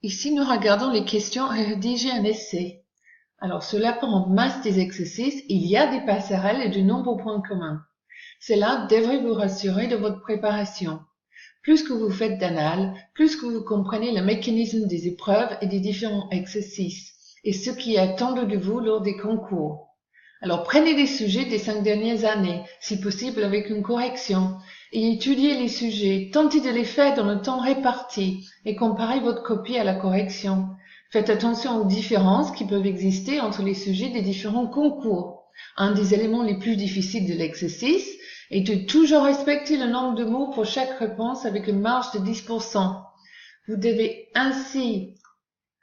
Ici, nous regardons les questions et rédiger un essai. Alors, cela prend en masse des exercices, il y a des passerelles et de nombreux points communs. Cela devrait vous rassurer de votre préparation. Plus que vous faites d'annales, plus que vous comprenez le mécanisme des épreuves et des différents exercices, et ce qui est attendu de vous lors des concours. Alors prenez les sujets des 5 dernières années, si possible avec une correction, et étudiez les sujets, tentez de les faire dans le temps réparti, et comparez votre copie à la correction. Faites attention aux différences qui peuvent exister entre les sujets des différents concours. Un des éléments les plus difficiles de l'exercice est de toujours respecter le nombre de mots pour chaque réponse avec une marge de 10%. Vous devez ainsi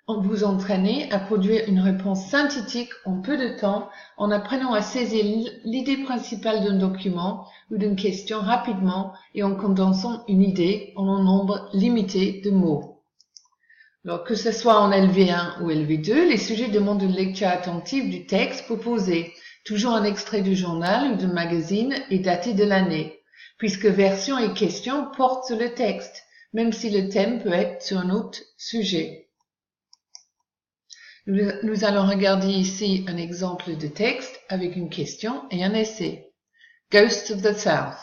vous entraîner à produire une réponse synthétique en peu de temps en apprenant à saisir l'idée principale d'un document ou d'une question rapidement et en condensant une idée en un nombre limité de mots. Alors que ce soit en LV1 ou LV2, les sujets demandent une lecture attentive du texte proposé, toujours un extrait du journal ou d'un magazine et daté de l'année, puisque version et question portent sur le texte, même si le thème peut être sur un autre sujet. Nous allons regarder ici un exemple de texte avec une question et un essai. Ghosts of the South.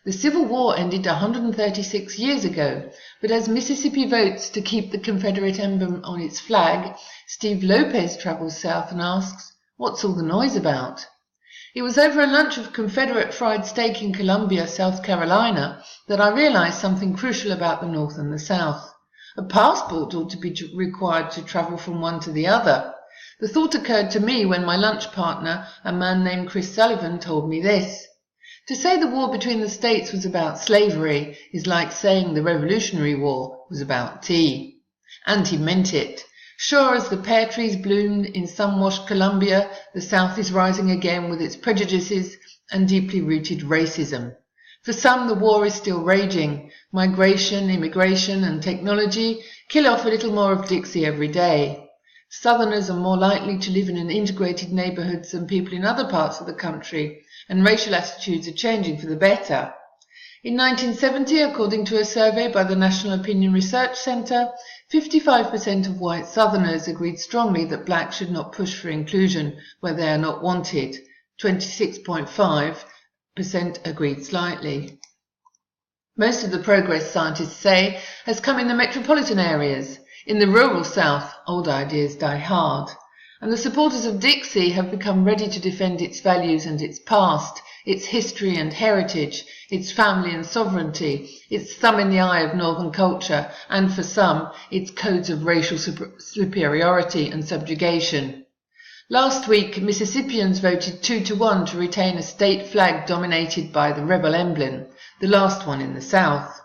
The Civil War ended 136 years ago, but as Mississippi votes to keep the Confederate emblem on its flag, Steve Lopez travels south and asks, "What's all the noise about?" It was over a lunch of Confederate fried steak in Columbia, South Carolina, that I realized something crucial about the North and the South. A passport ought to be required to travel from one to the other. The thought occurred to me when my lunch partner, a man named Chris Sullivan, told me this. To say the war between the states was about slavery is like saying the Revolutionary War was about tea. And he meant it. Sure as the pear trees bloomed in sun-washed Columbia, the South is rising again with its prejudices and deeply rooted racism. For some, the war is still raging. Migration, immigration, and technology kill off a little more of Dixie every day. Southerners are more likely to live in integrated neighborhoods than people in other parts of the country, and racial attitudes are changing for the better. In 1970, according to a survey by the National Opinion Research Center, 55% of white Southerners agreed strongly that blacks should not push for inclusion where they are not wanted. 26.5% agreed slightly. Most of the progress, scientists say, has come in the metropolitan areas. In the rural South, old ideas die hard. And the supporters of Dixie have become ready to defend its values and its past, its history and heritage, its family and sovereignty, its thumb in the eye of Northern culture, and for some, its codes of racial superiority and subjugation. Last week, Mississippians voted 2-1 to retain a state flag dominated by the rebel emblem, the last one in the South.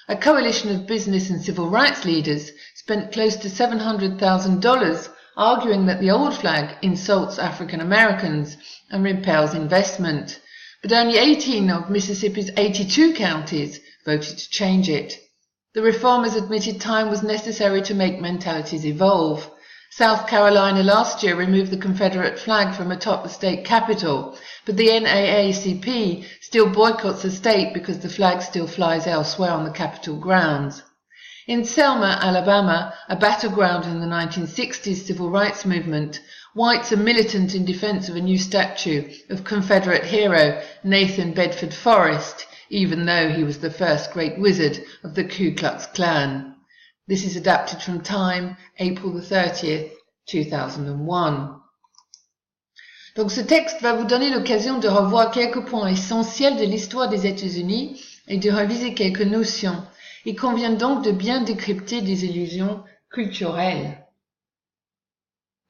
A coalition of business and civil rights leaders spent close to $700,000 arguing that the old flag insults African Americans and repels investment. But only 18 of Mississippi's 82 counties voted to change it. The reformers admitted time was necessary to make mentalities evolve. South Carolina last year removed the Confederate flag from atop the state capitol, but the NAACP still boycotts the state because the flag still flies elsewhere on the Capitol grounds. In Selma, Alabama, a battleground in the 1960s civil rights movement, whites are militant in defense of a new statue of Confederate hero Nathan Bedford Forrest, even though he was the first great wizard of the Ku Klux Klan. This is adapted from Time, April 30th, 2001. Donc ce texte va vous donner l'occasion de revoir quelques points essentiels de l'histoire des États-Unis et de réviser quelques notions. Il convient donc de bien décrypter des illusions culturelles.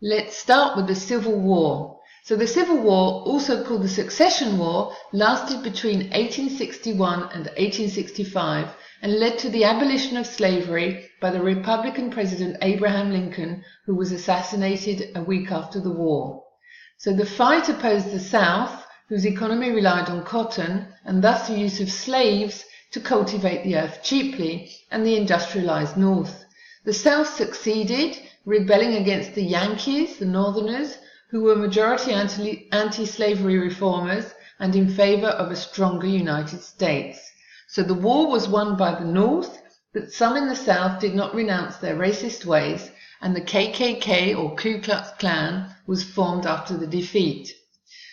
Let's start with the Civil War. So the Civil War, also called the Succession War, lasted between 1861 and 1865 and led to the abolition of slavery by the Republican President Abraham Lincoln, who was assassinated a week after the war. So the fight opposed the South, whose economy relied on cotton and thus the use of slaves to cultivate the earth cheaply, and the industrialized North. The South succeeded, rebelling against the Yankees, the Northerners, who were majority anti-slavery reformers and in favor of a stronger United States. So the war was won by the North, But some in the South did not renounce their racist ways, and the KKK or Ku Klux Klan was formed after the defeat.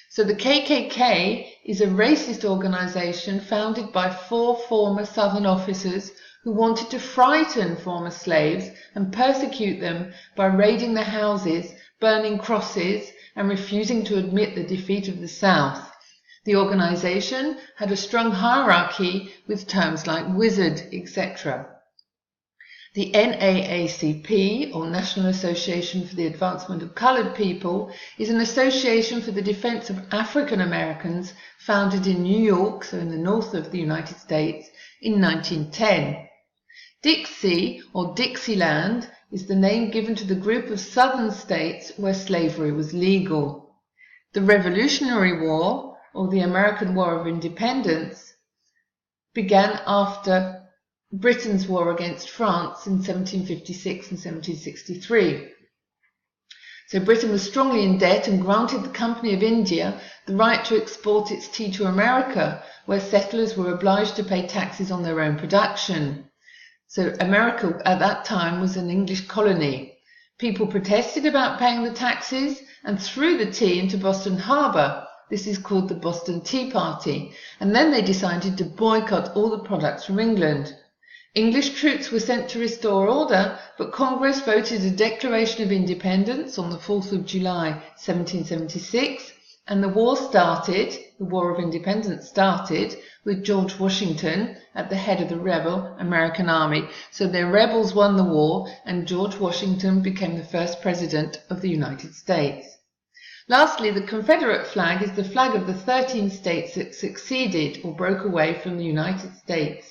So the KKK is a racist organization founded by 4 former Southern officers who wanted to frighten former slaves and persecute them by raiding their houses, burning crosses, and refusing to admit the defeat of the South. The organization had a strong hierarchy with terms like wizard, etc. The NAACP, or National Association for the Advancement of Colored People, is an association for the defense of African Americans founded in New York, so in the north of the United States, in 1910. Dixie, or Dixieland, is the name given to the group of southern states where slavery was legal. The Revolutionary War, or the American War of Independence, began after Britain's war against France in 1756 and 1763. So Britain was strongly in debt and granted the Company of India the right to export its tea to America, where settlers were obliged to pay taxes on their own production. So America at that time was an English colony. People protested about paying the taxes and threw the tea into Boston Harbor. This is called the Boston Tea Party. And then they decided to boycott all the products from England. English troops were sent to restore order, but Congress voted a Declaration of Independence on the 4th of July 1776, and the war started, the War of Independence started, with George Washington at the head of the rebel American Army. So the rebels won the war, and George Washington became the first president of the United States. Lastly, the Confederate flag is the flag of the 13 states that succeeded or broke away from the United States.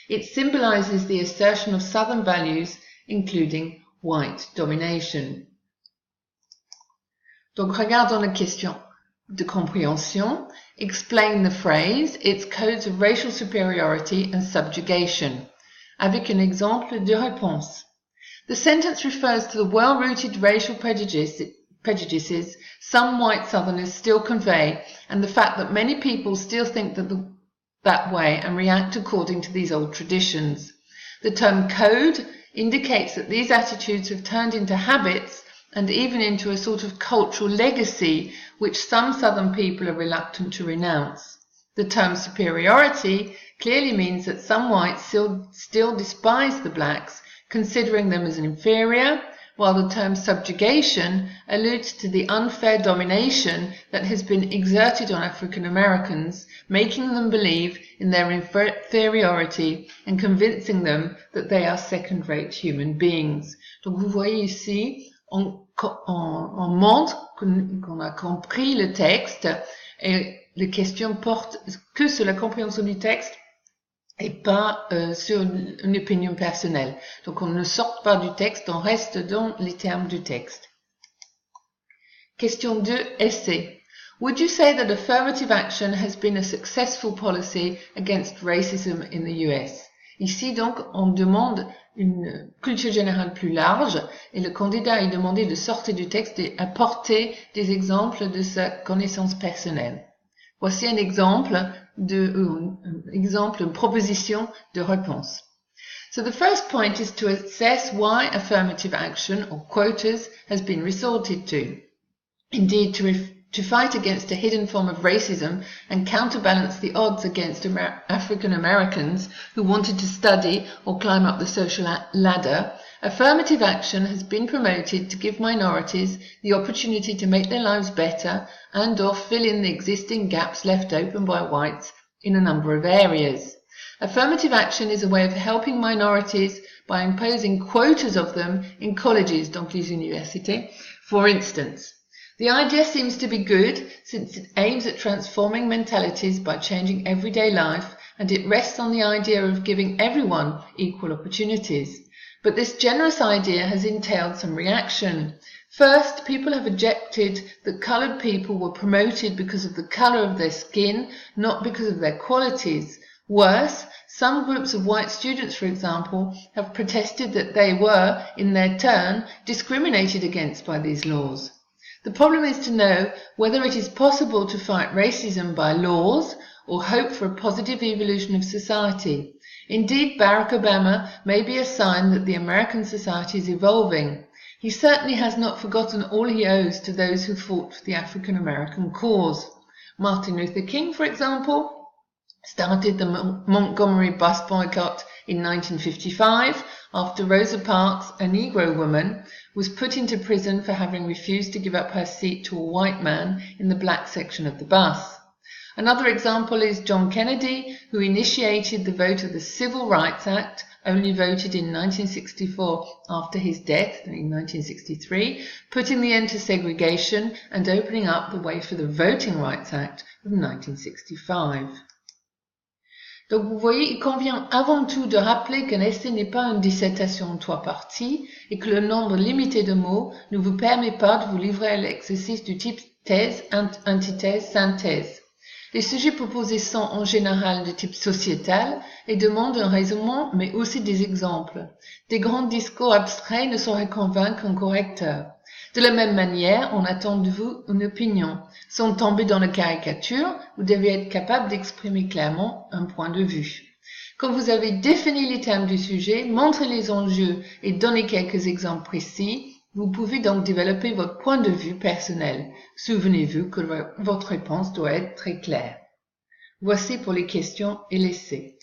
It symbolizes the assertion of Southern values, including white domination. Donc, regardons la question de compréhension. Explain the phrase, its codes of racial superiority and subjugation, avec un exemple de réponse. The sentence refers to the well-rooted racial prejudices some white Southerners still convey, and the fact that many people still think that way and react according to these old traditions. The term code indicates that these attitudes have turned into habits and even into a sort of cultural legacy which some Southern people are reluctant to renounce. The term superiority clearly means that some whites still despise the blacks, considering them as inferior, while the term subjugation alludes to the unfair domination that has been exerted on African Americans, making them believe in their inferiority and convincing them that they are second-rate human beings. Donc vous voyez ici, on montre qu'on a compris le texte et les questions portent que sur la compréhension du texte et pas sur une opinion personnelle. Donc on ne sort pas du texte, on reste dans les termes du texte. Question 2, essai. Would you say that affirmative action has been a successful policy against racism in the US? Ici donc on demande une culture générale plus large et le candidat est demandé de sortir du texte et apporter des exemples de sa connaissance personnelle. Voici un exemple une proposition de réponse. So the first point is to assess why affirmative action or quotas has been resorted to. Indeed, to fight against a hidden form of racism and counterbalance the odds against African Americans who wanted to study or climb up the social ladder, affirmative action has been promoted to give minorities the opportunity to make their lives better and or fill in the existing gaps left open by whites in a number of areas. Affirmative action is a way of helping minorities by imposing quotas of them in colleges, donc les universités, for instance. The idea seems to be good since it aims at transforming mentalities by changing everyday life, and it rests on the idea of giving everyone equal opportunities. But this generous idea has entailed some reaction. First, people have objected that coloured people were promoted because of the colour of their skin, not because of their qualities. Worse, some groups of white students, for example, have protested that they were, in their turn, discriminated against by these laws. The problem is to know whether it is possible to fight racism by laws or hope for a positive evolution of society. Indeed, Barack Obama may be a sign that the American society is evolving. He certainly has not forgotten all he owes to those who fought for the African American cause. Martin Luther King, for example, started the Montgomery bus boycott in 1955 after Rosa Parks, a Negro woman, was put into prison for having refused to give up her seat to a white man in the black section of the bus. Another example is John Kennedy, who initiated the vote of the Civil Rights Act, only voted in 1964 after his death in 1963, putting the end to segregation and opening up the way for the Voting Rights Act of 1965. Donc vous voyez, il convient avant tout de rappeler qu'un essai n'est pas une dissertation en 3 parties et que le nombre limité de mots ne vous permet pas de vous livrer à l'exercice du type thèse, antithèse, synthèse. Les sujets proposés sont en général de type sociétal et demandent un raisonnement mais aussi des exemples. Des grands discours abstraits ne sauraient convaincre un correcteur. De la même manière, on attend de vous une opinion. Sans tomber dans la caricature, vous devez être capable d'exprimer clairement un point de vue. Quand vous avez défini les thèmes du sujet, montrez les enjeux et donnez quelques exemples précis, vous pouvez donc développer votre point de vue personnel. Souvenez-vous que votre réponse doit être très claire. Voici pour les questions et l'essai.